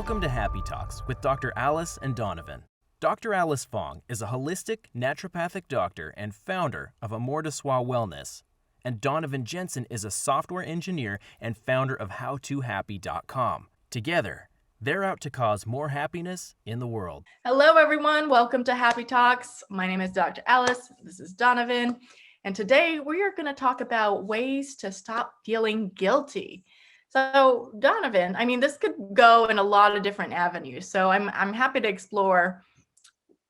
Welcome to Happy Talks with Dr. Alice and Donovan. Dr. Alice Fong is a holistic naturopathic doctor and founder of Amour de Soi Wellness, and Donovon Jenson is a software engineer and founder of HowToHappy.com. Together, they're out to cause more happiness in the world. Hello, everyone. Welcome to Happy Talks. My name is Dr. Alice. This is Donovan. And today we are going to talk about ways to stop feeling guilty. So Donovan, this could go in a lot of different avenues. So I'm happy to explore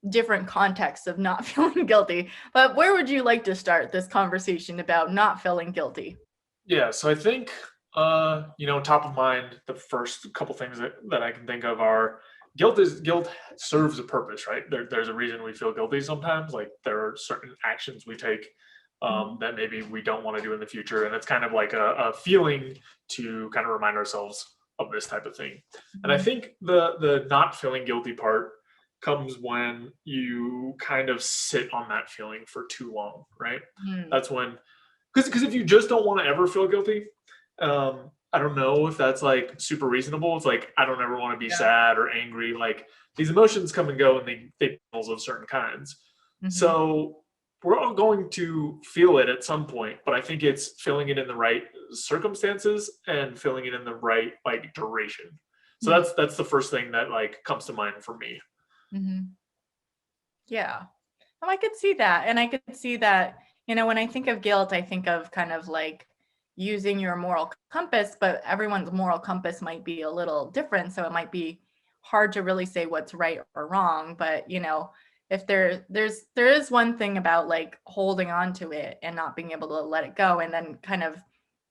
different contexts of not feeling guilty. But where would you like to start this conversation about not feeling guilty? Yeah, so I think, top of mind, the first couple things that I can think of are guilt serves a purpose, right? There's a reason we feel guilty sometimes. Like there are certain actions we take that maybe we don't want to do in the future. And it's kind of like a feeling to kind of remind ourselves of this type of thing. And I think the not feeling guilty part comes when you kind of sit on that feeling for too long, right? That's when, because if you just don't want to ever feel guilty, I don't know if that's like super reasonable. It's like, I don't ever want to be sad or angry. Like these emotions come and go and they of certain kinds. So we're all going to feel it at some point, but I think it's feeling it in the right circumstances and feeling it in the right like duration. So that's the first thing that like comes to mind for me. Yeah. I could see that. And I could see that, when I think of guilt, I think of kind of like using your moral compass, but everyone's moral compass might be a little different. So it might be hard to really say what's right or wrong. But, if there is one thing about like holding on to it and not being able to let it go, and then kind of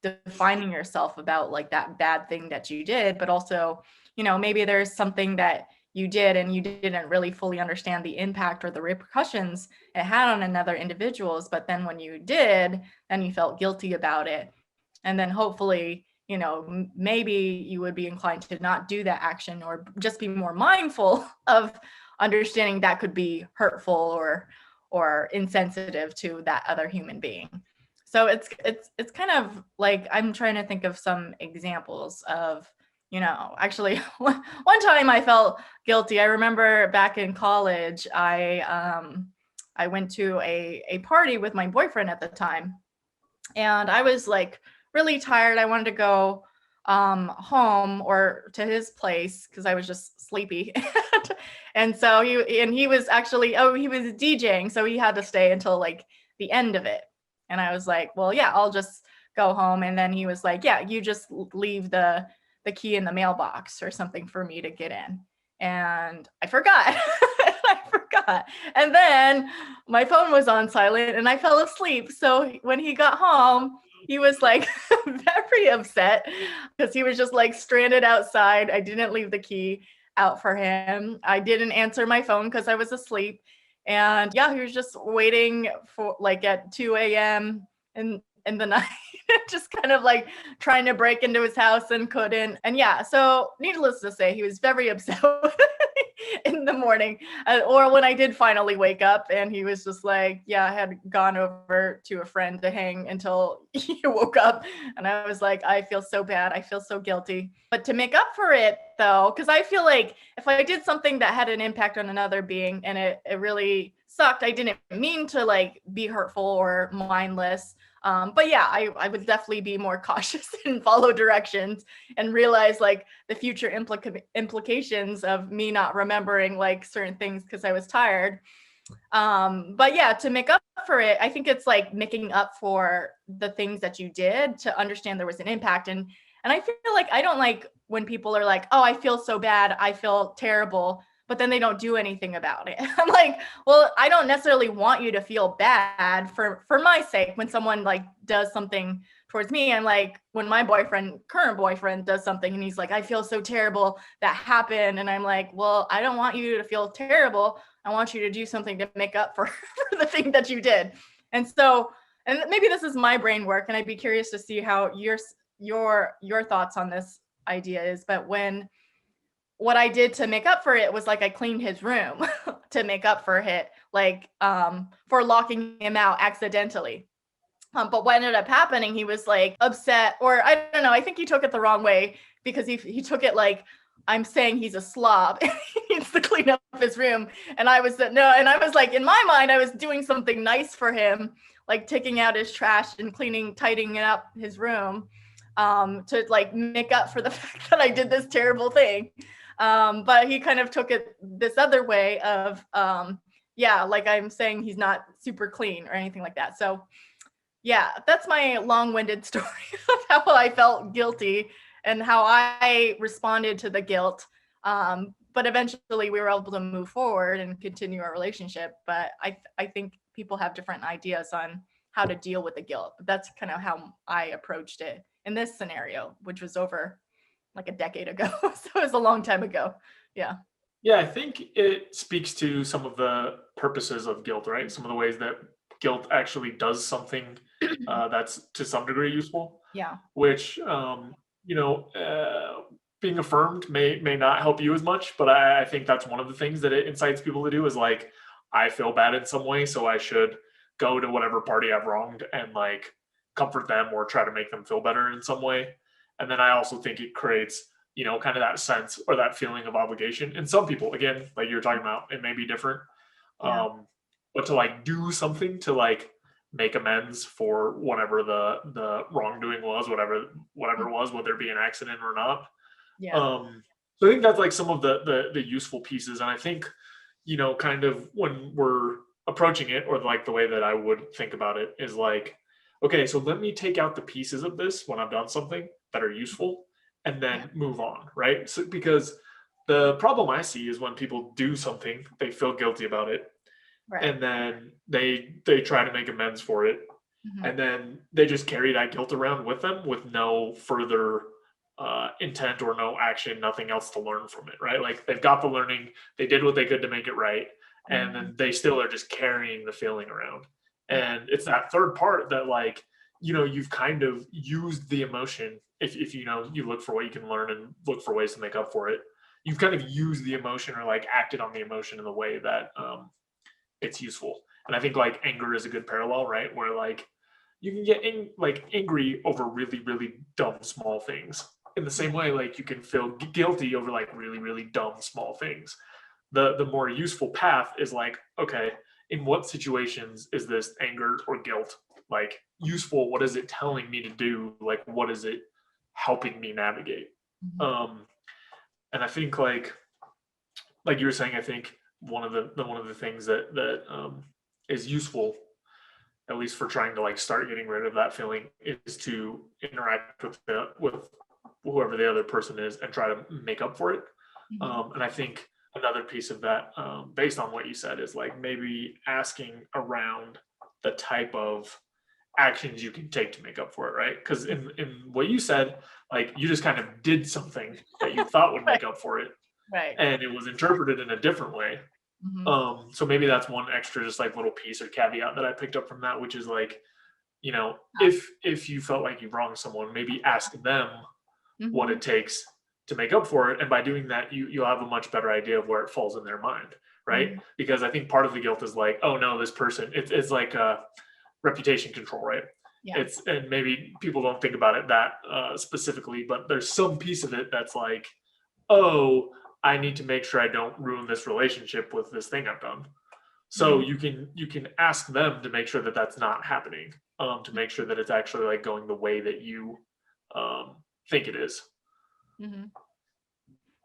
defining yourself about like that bad thing that you did, but also, maybe there's something that you did and you didn't really fully understand the impact or the repercussions it had on another individuals. But then when you did, then you felt guilty about it. And then hopefully, maybe you would be inclined to not do that action or just be more mindful of understanding that could be hurtful or insensitive to that other human being. So it's kind of like, I'm trying to think of some examples of, actually one time I felt guilty. I remember back in college, I went to a party with my boyfriend at the time, and I was like really tired. I wanted to go home or to his place because I was just sleepy. And so he was actually, he was DJing, so he had to stay until like the end of it. And I was like, well, yeah, I'll just go home. And then he was like, yeah, you just leave the key in the mailbox or something for me to get in. And I forgot. And then my phone was on silent and I fell asleep. So when he got home, he was like very upset because he was just like stranded outside. I didn't leave the key out for him. I didn't answer my phone because I was asleep. And yeah, he was just waiting for like at 2 a.m. in the night, just kind of like trying to break into his house and couldn't. And yeah, so needless to say, he was very upset in the morning, or when I did finally wake up, and he was just like, yeah, I had gone over to a friend to hang until he woke up. And I was like, I feel so bad. I feel so guilty. But to make up for it though, because I feel like if I did something that had an impact on another being and it really sucked, I didn't mean to like be hurtful or mindless. But yeah, I would definitely be more cautious and follow directions and realize like the future implications of me not remembering like certain things because I was tired. But yeah, to make up for it, I think it's like making up for the things that you did to understand there was an impact. And I feel like I don't like when people are like, oh, I feel so bad, I feel terrible, but then they don't do anything about it. I'm like, well, I don't necessarily want you to feel bad for my sake when someone like does something towards me. And like when my current boyfriend does something and he's like, I feel so terrible that happened. And I'm like, well, I don't want you to feel terrible. I want you to do something to make up for the thing that you did. And so, and maybe this is my brain work, and I'd be curious to see how your thoughts on this idea is. But what I did to make up for it was like I cleaned his room to make up for it, like for locking him out accidentally. But what ended up happening, he was like upset, or I don't know, I think he took it the wrong way because he took it like, I'm saying he's a slob. He needs to clean up his room. And I was like, in my mind, I was doing something nice for him, like taking out his trash and tidying up his room, to like make up for the fact that I did this terrible thing. But he kind of took it this other way of, like I'm saying he's not super clean or anything like that. So yeah, that's my long-winded story of how I felt guilty and how I responded to the guilt. But eventually we were able to move forward and continue our relationship. But I think people have different ideas on how to deal with the guilt. But that's kind of how I approached it in this scenario, which was over like a decade ago. So it was a long time ago. Yeah. Yeah, I think it speaks to some of the purposes of guilt, right? Some of the ways that guilt actually does something that's to some degree useful, Yeah. which being affirmed may not help you as much, but I think that's one of the things that it incites people to do is like, I feel bad in some way, so I should go to whatever party I've wronged and like comfort them or try to make them feel better in some way. And then I also think it creates, kind of that sense or that feeling of obligation. And some people, again, like you're talking about, it may be different. Yeah. But to like do something to like make amends for whatever the wrongdoing was, whatever it was, whether it be an accident or not. Yeah. So I think that's like some of the useful pieces. And I think, kind of when we're approaching it, or like the way that I would think about it is like, okay, so let me take out the pieces of this when I've done something that are useful and Yeah. then move on, right? So because the problem I see is when people do something, they feel guilty about it, Right. and then they try to make amends for it, Mhm. and then they just carry that guilt around with them with no further intent or no action, nothing else to learn from it, right? Like they've got the learning, they did what they could to make it right, and then they still are just carrying the feeling around. Yeah. And it's that third part that like, you've kind of used the emotion. If you look for what you can learn and look for ways to make up for it, you've kind of used the emotion or like acted on the emotion in the way that it's useful. And I think like anger is a good parallel, right? Where like you can get angry over really, really dumb small things. In the same way, like you can feel guilty over like really, really dumb small things. The more useful path is like, okay, in what situations is this anger or guilt like useful? What is it telling me to do? Like what is it helping me navigate? Mhm. And I think like you were saying, I think one of the things that is useful, at least for trying to like start getting rid of that feeling, is to interact with whoever the other person is and try to make up for it. Mhm. And I think another piece of that, based on what you said, is like maybe asking around the type of actions you can take to make up for it, right? Because in what you said, like you just kind of did something that you thought would Right. make up for it, Right. and it was interpreted in a different way. Mhm. So maybe that's one extra just like little piece or caveat that I picked up from that, which is like, Yeah. if you felt like you wronged someone, maybe ask them what Mhm. it takes to make up for it. And by doing that, you'll have a much better idea of where it falls in their mind, right? Mhm. Because I think part of the guilt is like, oh no, this person, it's like reputation control, right? Yeah. It's and maybe people don't think about it that specifically, but there's some piece of it that's like, oh, I need to make sure I don't ruin this relationship with this thing I've done. So Mhm. you can ask them to make sure that that's not happening, to make sure that it's actually like going the way that you um, think it is. Mhm.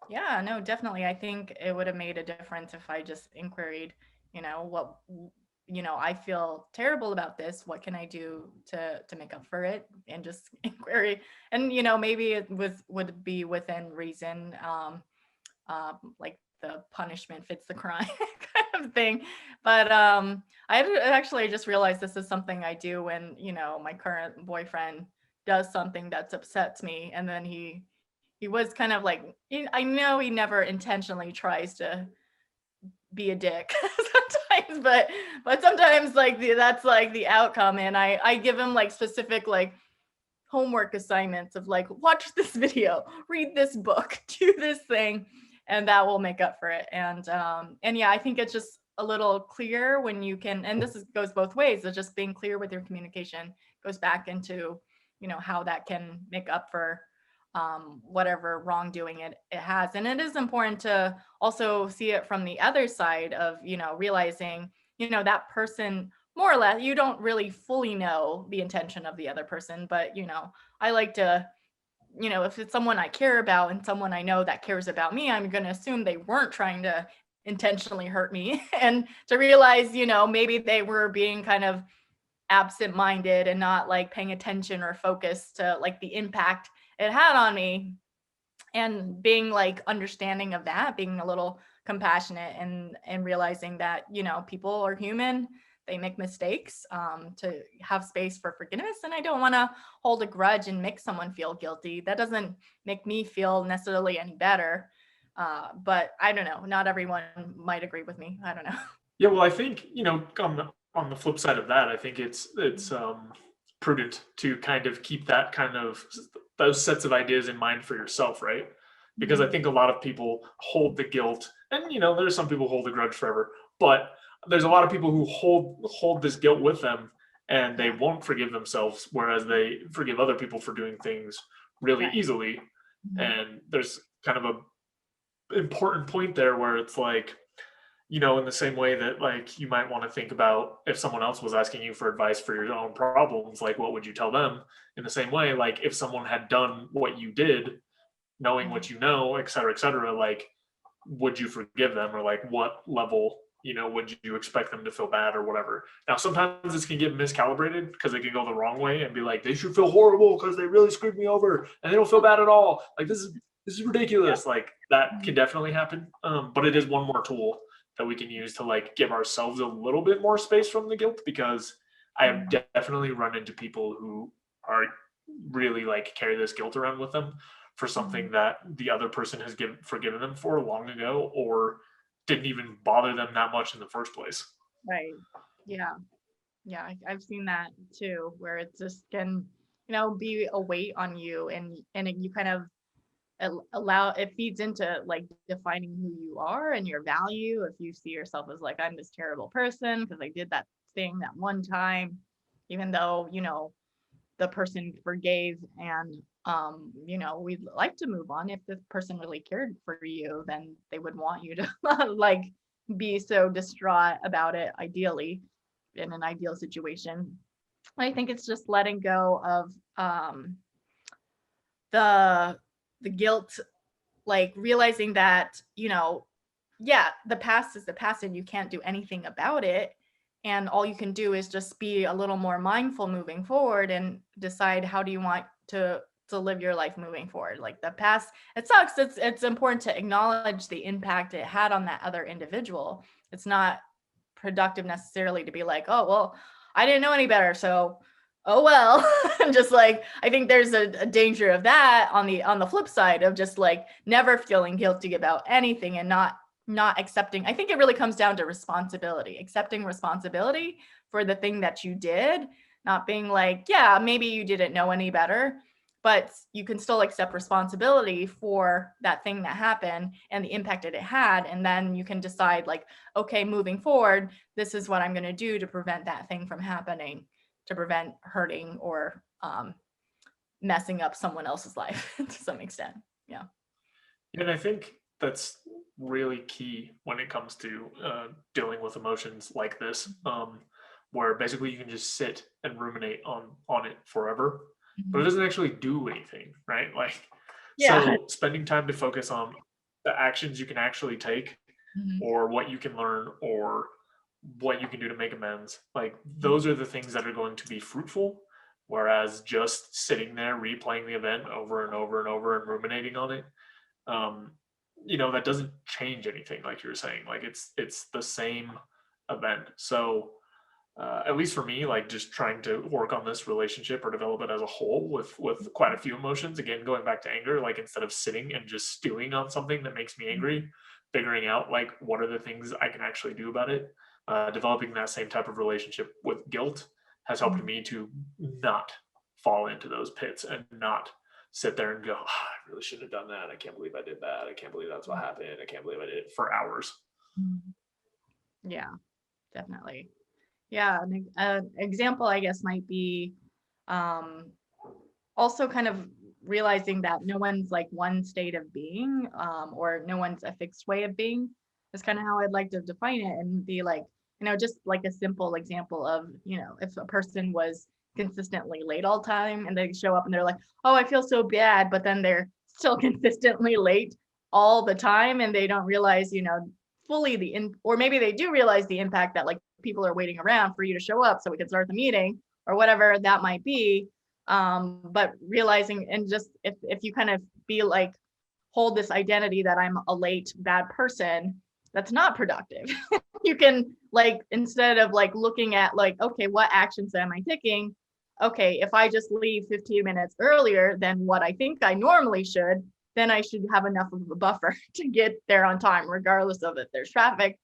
Yeah, no, definitely. I think it would have made a difference if I just inquired, what, I feel terrible about this. What can I do to make up for it? And just inquiry. And, maybe it would be within reason, like the punishment fits the crime kind of thing. But actually just realized this is something I do when, my current boyfriend does something that upsets me, and then he was kind of like, I know he never intentionally tries to be a dick sometimes, but sometimes like that's like the outcome, and I give him like specific like homework assignments of like, watch this video, read this book, do this thing, and that will make up for it. And yeah, I think it's just a little clear when you can, and goes both ways. It's just being clear with your communication goes back into, how that can make up for whatever wrongdoing it has. And it is important to also see it from the other side of, realizing, that person, more or less, you don't really fully know the intention of the other person, but, I like to, if it's someone I care about and someone I know that cares about me, I'm going to assume they weren't trying to intentionally hurt me and to realize, maybe they were being kind of absent-minded and not like paying attention or focus to like the impact it had on me, and being like understanding of that, being a little compassionate and realizing that, people are human, they make mistakes, to have space for forgiveness. And I don't want to hold a grudge and make someone feel guilty. That doesn't make me feel necessarily any better. But I don't know, not everyone might agree with me. I don't know. Yeah, well, I think, on the flip side of that, I think it's prudent to kind of keep that kind of those sets of ideas in mind for yourself, right? Because I think a lot of people hold the guilt, and there's some people who hold the grudge forever, but there's a lot of people who hold this guilt with them, and they won't forgive themselves, whereas they forgive other people for doing things really Right. easily. Mhm. And there's kind of a important point there where it's like, in the same way that like you might want to think about if someone else was asking you for advice for your own problems, like what would you tell them? In the same way, like if someone had done what you did, knowing what you know, et cetera, like would you forgive them, or like what level, would you expect them to feel bad or whatever? Now, sometimes this can get miscalibrated because it can go the wrong way and be like, they should feel horrible because they really screwed me over and they don't feel bad at all. Like this is ridiculous. Like that can definitely happen. But it is one more tool that we can use to like give ourselves a little bit more space from the guilt, because I have definitely run into people who are really like carry this guilt around with them for something that the other person has forgiven them for long ago, or didn't even bother them that much in the first place. Right. Yeah. Yeah. I've seen that too, where it just can, be a weight on you, and you kind of allow, it feeds into like defining who you are and your value. If you see yourself as like, I'm this terrible person because I did that thing that one time, even though, the person forgave, and we'd like to move on. If this person really cared for you, then they would want you to like be so distraught about it, ideally, in an ideal situation. I think it's just letting go of the guilt, like realizing that, yeah, the past is the past and you can't do anything about it. And all you can do is just be a little more mindful moving forward and decide how do you want to live your life moving forward. Like the past, it sucks. It's important to acknowledge the impact it had on that other individual. It's not productive necessarily to be like, oh well, I didn't know any better, so oh well. And just like, I think there's a danger of that on the flip side of just like never feeling guilty about anything and not accepting. I think it really comes down to responsibility, accepting responsibility for the thing that you did, not being like, yeah, maybe you didn't know any better, but you can still accept responsibility for that thing that happened and the impact that it had. And then you can decide like, okay, moving forward, this is what I'm going to do to prevent that thing from happening, to prevent hurting or messing up someone else's life to some extent. Yeah. And I think that's really key when it comes to dealing with emotions like this, where basically you can just sit and ruminate on it forever, but it doesn't actually do anything, right? Like, Yeah. so spending time to focus on the actions you can actually take, Mhm. or what you can learn, or what you can do to make amends, like those are the things that are going to be fruitful. Whereas just sitting there replaying the event over and over and over and ruminating on it, um, that doesn't change anything. Like you were saying, like it's the same event. So at least for me, like just trying to work on this relationship or develop it as a whole with quite a few emotions. Again, going back to anger, like instead of sitting and just stewing on something that makes me angry, figuring out like what are the things I can actually do about it. Developing that same type of relationship with guilt has helped me to not fall into those pits and not sit there and go, "Ah, I really shouldn't have done that. I can't believe I did that. I can't believe that's what happened. I can't believe I did it," for hours. Yeah, definitely. Yeah, an example, I guess, might be um, also kind of realizing that no one's like one state of being, or no one's a fixed way of being is kind of how I'd like to define it, and be like, just like a simple example of, if a person was consistently late all the time and they show up and they're like, oh, I feel so bad, but then they're still consistently late all the time, and they don't realize, fully or maybe they do realize the impact that like people are waiting around for you to show up so we can start the meeting or whatever that might be. But realizing, and just if you kind of be like, hold this identity that I'm a late bad person, that's not productive. You can like, instead of like looking at like, okay, what actions am I taking? Okay, if I just leave 15 minutes earlier than what I think I normally should, then I should have enough of a buffer to get there on time, regardless of if there's traffic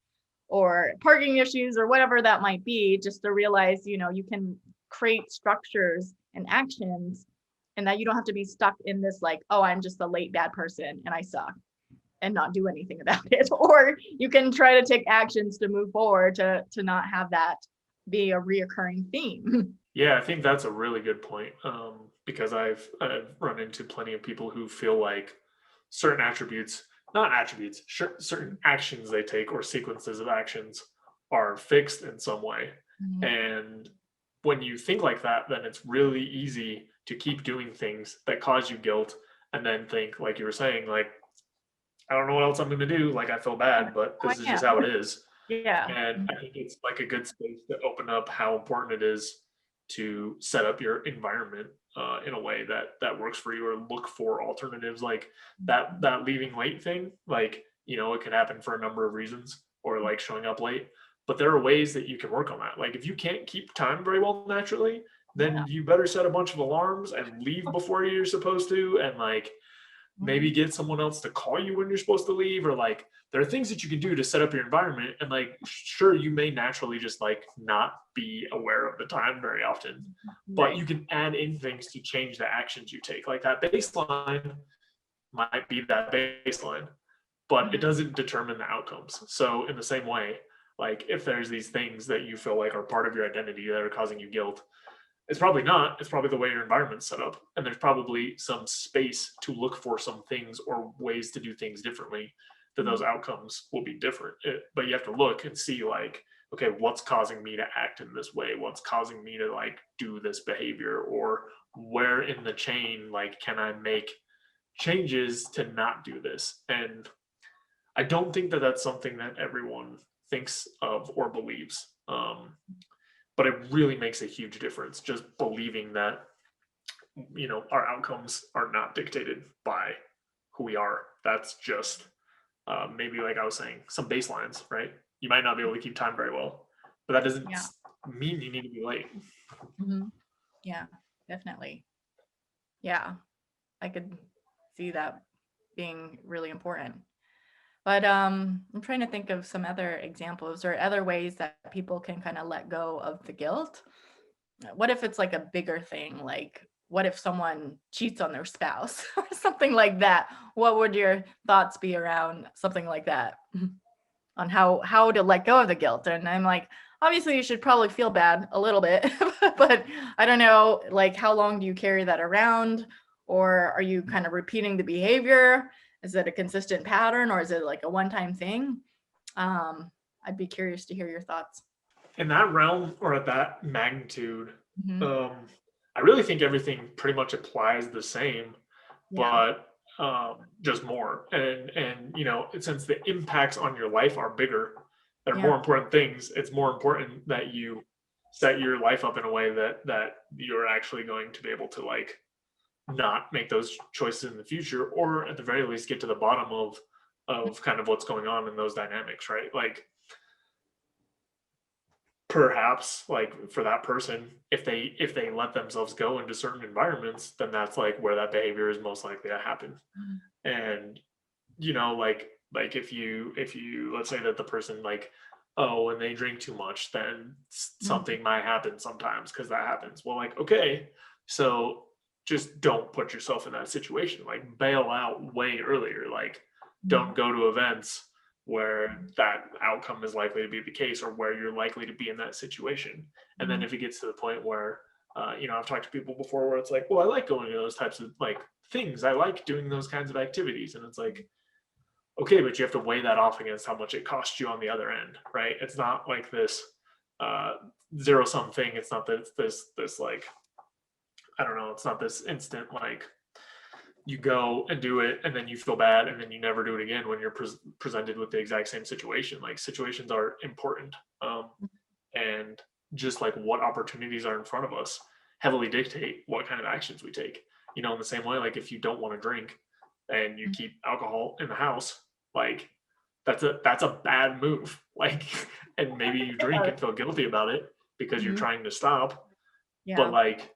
or parking issues or whatever that might be. Just to realize, you can create structures and actions, and that you don't have to be stuck in this like, oh, I'm just a late bad person and I suck, and not do anything about it. Or you can try to take actions to move forward to not have that be a reoccurring theme. Yeah, I think that's a really good point, because I've run into plenty of people who feel like certain attributes, not attributes, certain actions they take or sequences of actions are fixed in some way. Mhm. And when you think like that, then it's really easy to keep doing things that cause you guilt, and then think, like you were saying, like, I don't know what else I'm going to do. Like, I feel bad, but Oh, this is yeah. just how it is. Yeah. And I think it's like a good space to open up how important it is to set up your environment in a way that works for you, or look for alternatives. Like that leaving late thing, like, it could happen for a number of reasons, or like showing up late, but there are ways that you can work on that. Like if you can't keep time very well naturally, then Yeah. you better set a bunch of alarms and leave before you're supposed to, and like maybe get someone else to call you when you're supposed to leave, or like there are things that you can do to set up your environment. And like, sure, you may naturally just like not be aware of the time very often, but Right. you can add in things to change the actions you take. Like that baseline might be that baseline, but it doesn't determine the outcomes. So in the same way, like if there's these things that you feel like are part of your identity that are causing you guilt, it's probably not. It's probably the way your environment's set up. And there's probably some space to look for some things or ways to do things differently, that those outcomes will be different. But you have to look and see like, okay, what's causing me to act in this way? What's causing me to like do this behavior? Or where in the chain, like, can I make changes to not do this? And I don't think that that's something that everyone thinks of or believes. But it really makes a huge difference, just believing that our outcomes are not dictated by who we are. That's just maybe, like I was saying, some baselines, right? You might not be able to keep time very well, but that doesn't Yeah. mean you need to be late. Mhm. Yeah, definitely. Yeah, I could see that being really important. But I'm trying to think of some other examples or other ways that people can kind of let go of the guilt. What if it's like a bigger thing? Like, what if someone cheats on their spouse or something like that? What would your thoughts be around something like that? On how to let go of the guilt? And I'm like, obviously you should probably feel bad a little bit, but I don't know, like how long do you carry that around? Or are you kind of repeating the behavior? Is it a consistent pattern, or is it like a one-time thing? I'd be curious to hear your thoughts. In that realm, or at that magnitude, Mhm. I really think everything pretty much applies the same, Yeah. but just more. And since the impacts on your life are bigger, they're Yeah. more important things. It's more important that you set your life up in a way that you're actually going to be able to like not make those choices in the future, or at the very least get to the bottom of kind of what's going on in those dynamics, right? Like perhaps like for that person, if they let themselves go into certain environments, then that's like where that behavior is most likely to happen. Mhm. And like if you let's say that the person like, oh, when they drink too much, then something might happen sometimes, because that happens. Well, like, okay, so just don't put yourself in that situation. Like bail out way earlier. Like don't go to events where that outcome is likely to be the case, or where you're likely to be in that situation. And then if it gets to the point where I've talked to people before where it's like, well, I like going to those types of like things. I like doing those kinds of activities. And it's like, okay, but you have to weigh that off against how much it costs you on the other end, right? It's not like this uh, zero sum thing. It's not that it's this like, I don't know, it's not this instant like you go and do it and then you feel bad and then you never do it again when you're presented with the exact same situation. Like situations are important. And just like what opportunities are in front of us heavily dictate what kind of actions we take. In the same way, like if you don't want to drink and you keep alcohol in the house, like that's a bad move. Like, and maybe you drink and feel guilty about it because you're trying to stop, but like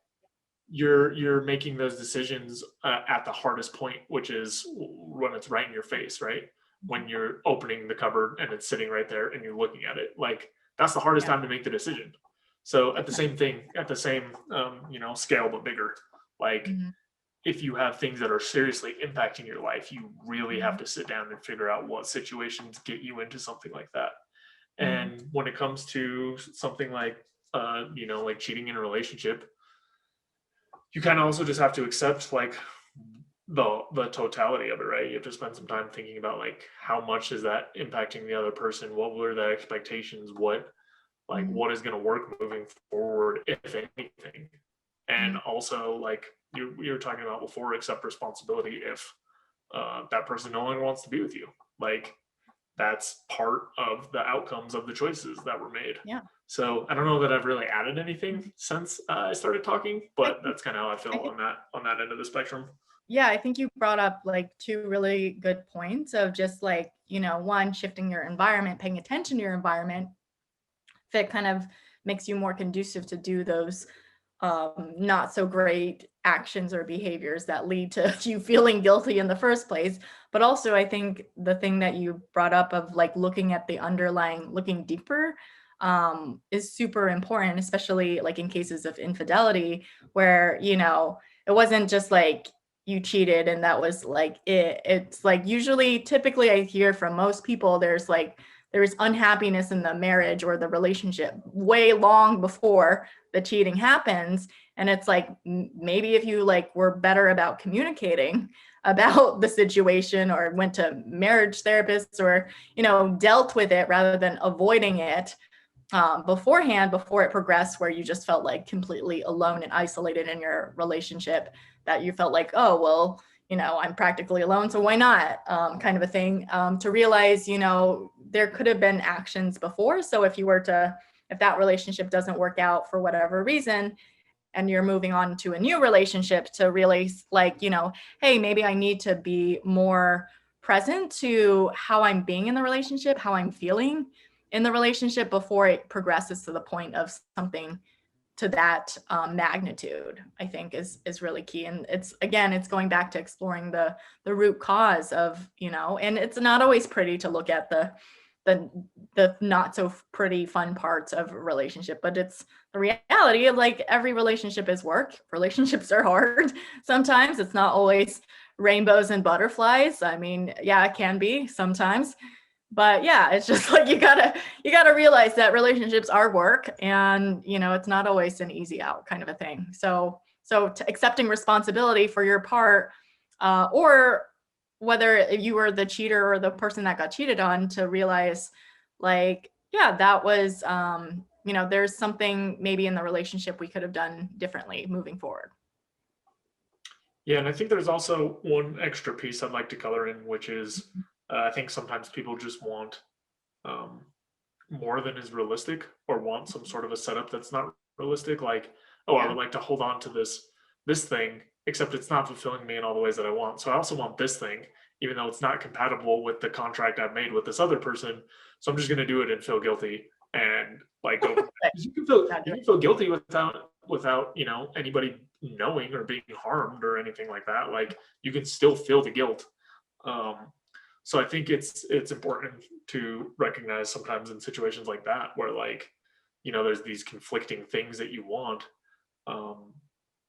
you're making those decisions at the hardest point, which is when it's right in your face, right? When you're opening the cupboard and it's sitting right there and you're looking at it, like that's the hardest time to make the decision. So at the same scale, but bigger, like if you have things that are seriously impacting your life, you really have to sit down and figure out what situations get you into something like that. And when it comes to something like, like cheating in a relationship, you kind of also just have to accept like the totality of it, right? You have to spend some time thinking about like how much is that impacting the other person? What were the expectations? What is going to work moving forward, if anything? And also like you were talking about before, accept responsibility if that person no longer wants to be with you. Like that's part of the outcomes of the choices that were made. Yeah. So I don't know that I've really added anything since I started talking, but that's kind of how I feel on that end of the spectrum. Yeah, I think you brought up like two really good points of just like, one, shifting your environment, paying attention to your environment, that kind of makes you more conducive to do those not so great actions or behaviors that lead to you feeling guilty in the first place. But also, I think the thing that you brought up of like looking at the underlying, looking deeper, is super important, especially like in cases of infidelity where, it wasn't just like you cheated and that was like it. It's like typically I hear from most people, there's unhappiness in the marriage or the relationship way long before the cheating happens. And it's like, maybe if you like were better about communicating about the situation or went to marriage therapists or, dealt with it rather than avoiding it beforehand, before it progressed where you just felt like completely alone and isolated in your relationship, that you felt like, oh, well, I'm practically alone, so why not, kind of a thing, to realize, there could have been actions before. So if that relationship doesn't work out for whatever reason, and you're moving on to a new relationship, to really like, hey, maybe I need to be more present to how I'm being in the relationship, how I'm feeling in the relationship before it progresses to the point of something to that magnitude, I think is really key. And it's going back to exploring the root cause of, and it's not always pretty to look at the not so pretty fun parts of a relationship, but it's the reality of like every relationship is work. Relationships are hard. Sometimes it's not always rainbows and butterflies. I mean, yeah, it can be sometimes. But yeah, it's just like you gotta realize that relationships are work, and it's not always an easy out kind of a thing. So accepting responsibility for your part, or whether you were the cheater or the person that got cheated on, to realize like, yeah, that was there's something maybe in the relationship we could have done differently moving forward. Yeah, and I think there's also one extra piece I'd like to color in, which is I think sometimes people just want more than is realistic, or want some sort of a setup that's not realistic. Like, oh, I would like to hold on to this thing, except it's not fulfilling me in all the ways that I want. So I also want this thing, even though it's not compatible with the contract I've made with this other person. So I'm just going to do it and feel guilty and like go. You can feel guilty without anybody knowing or being harmed or anything like that. Like you can still feel the guilt. So I think it's important to recognize sometimes in situations like that where like, there's these conflicting things that you want.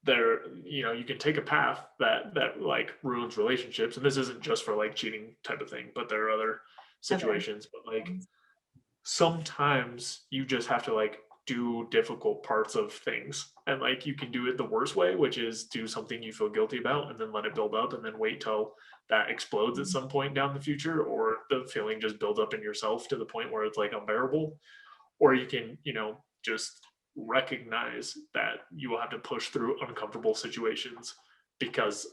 You can take a path that like ruins relationships. And this isn't just for like cheating type of thing, but there are other situations. But like sometimes you just have to like do difficult parts of things. And like, you can do it the worst way, which is do something you feel guilty about and then let it build up and then wait till that explodes at some point down the future, or the feeling just builds up in yourself to the point where it's like unbearable. Or you can, just recognize that you will have to push through uncomfortable situations because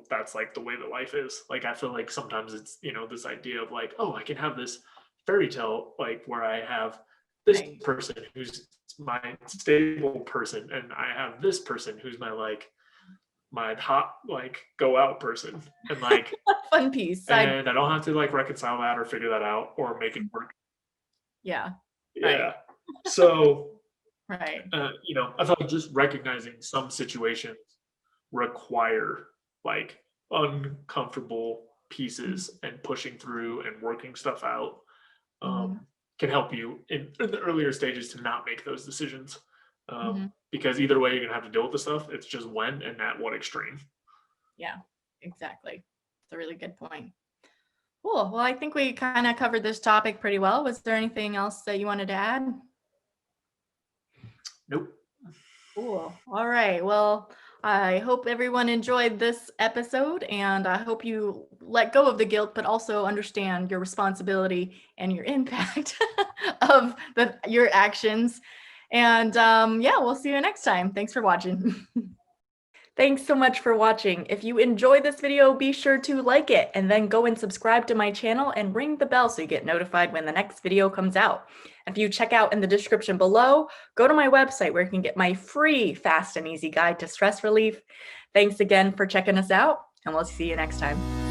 that's like the way that life is. Like, I feel like sometimes it's, this idea of like, oh, I can have this fairy tale, like where I have this person who's my stable person, and I have this person who's my hot, like, go out person, and like fun piece. and I don't have to like reconcile that or figure that out or make it work. Yeah. Yeah. So, Right. I felt like just recognizing some situations require like uncomfortable pieces and pushing through and working stuff out can help you in the earlier stages to not make those decisions. Because either way, you're going to have to deal with the stuff. It's just when and at what extreme. Yeah, exactly. It's a really good point. Cool. Well, I think we kind of covered this topic pretty well. Was there anything else that you wanted to add? Nope. Cool. All right. Well, I hope everyone enjoyed this episode, and I hope you let go of the guilt, but also understand your responsibility and your impact of your actions. And we'll see you next time. Thanks for watching. Thanks so much for watching. If you enjoyed this video, be sure to like it and then go and subscribe to my channel and ring the bell so you get notified when the next video comes out. If you check out in the description below, go to my website where you can get my free fast and easy guide to stress relief. Thanks again for checking us out, and we'll see you next time.